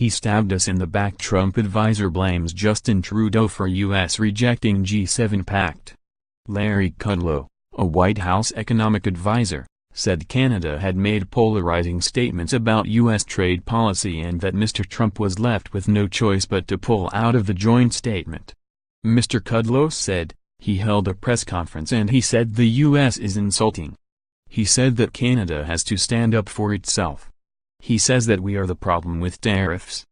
He stabbed us in the back. Trump advisor blames Justin Trudeau for U.S. rejecting G7 pact. Larry Kudlow, a White House economic advisor, said Canada had made polarizing statements about U.S. trade policy and that Mr. Trump was left with no choice but to pull out of the joint statement. Mr. Kudlow said, he held a press conference and he said the U.S. is insulting. He said that Canada has to stand up for itself. He says that we are the problem with tariffs.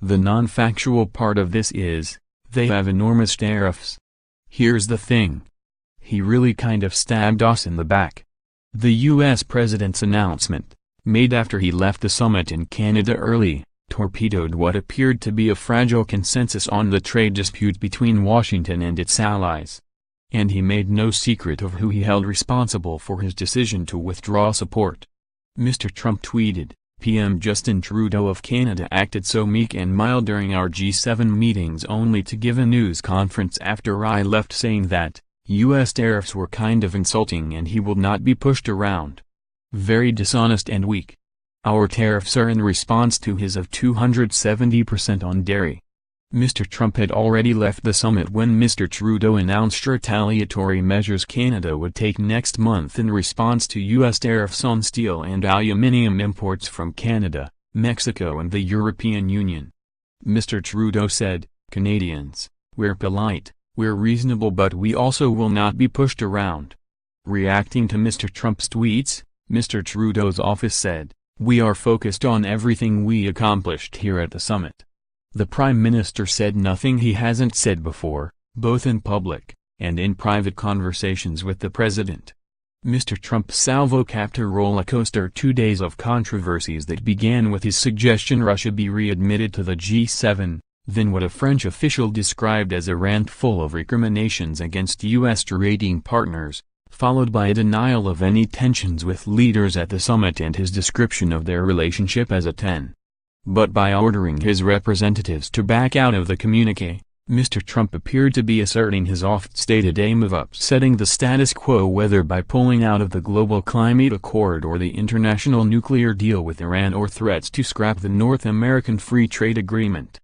The non-factual part of this is, they have enormous tariffs. Here's the thing. He really kind of stabbed us in the back. The U.S. president's announcement, made after he left the summit in Canada early, torpedoed what appeared to be a fragile consensus on the trade dispute between Washington and its allies. And he made no secret of who he held responsible for his decision to withdraw support. Mr. Trump tweeted, PM Justin Trudeau of Canada acted so meek and mild during our G7 meetings only to give a news conference after I left saying that U.S. tariffs were kind of insulting and he will not be pushed around. Very dishonest and weak. Our tariffs are in response to his of 270% on dairy. Mr. Trump had already left the summit when Mr. Trudeau announced retaliatory measures Canada would take next month in response to U.S. tariffs on steel and aluminium imports from Canada, Mexico and the European Union. Mr. Trudeau said, Canadians, we're polite, we're reasonable, but we also will not be pushed around. Reacting to Mr. Trump's tweets, Mr. Trudeau's office said, we are focused on everything we accomplished here at the summit. The Prime Minister said nothing he hasn't said before, both in public and in private conversations with the President. Mr. Trump's salvo capped a rollercoaster 2 days of controversies that began with his suggestion Russia be readmitted to the G7, then what a French official described as a rant full of recriminations against U.S. trading partners, followed by a denial of any tensions with leaders at the summit and his description of their relationship as a 10. But by ordering his representatives to back out of the communiqué, Mr. Trump appeared to be asserting his oft-stated aim of upsetting the status quo, whether by pulling out of the Global Climate Accord or the international nuclear deal with Iran or threats to scrap the North American Free Trade Agreement.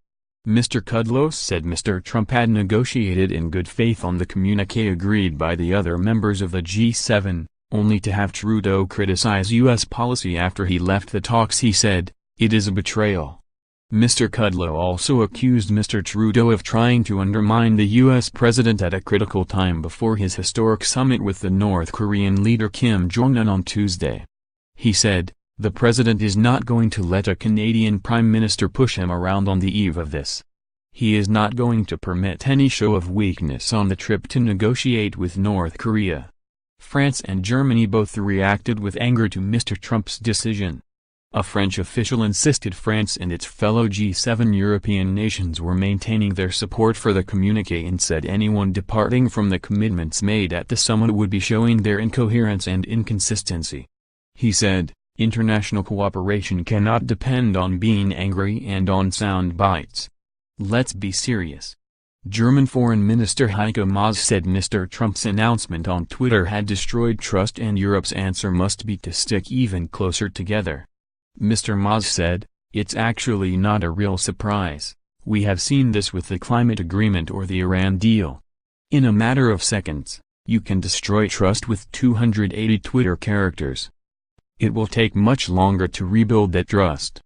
Mr. Kudlow said Mr. Trump had negotiated in good faith on the communiqué agreed by the other members of the G7, only to have Trudeau criticize U.S. policy after he left the talks. He said, it is a betrayal. Mr. Kudlow also accused Mr. Trudeau of trying to undermine the U.S. president at a critical time before his historic summit with the North Korean leader Kim Jong-un on Tuesday. He said, the president is not going to let a Canadian prime minister push him around on the eve of this. He is not going to permit any show of weakness on the trip to negotiate with North Korea. France and Germany both reacted with anger to Mr. Trump's decision. A French official insisted France and its fellow G7 European nations were maintaining their support for the communiqué and said anyone departing from the commitments made at the summit would be showing their incoherence and inconsistency. He said, international cooperation cannot depend on being angry and on sound bites. Let's be serious. German Foreign Minister Heiko Maas said Mr. Trump's announcement on Twitter had destroyed trust and Europe's answer must be to stick even closer together. Mr. Maas said, it's actually not a real surprise. We have seen this with the climate agreement or the Iran deal. In a matter of seconds, you can destroy trust with 280 Twitter characters. It will take much longer to rebuild that trust.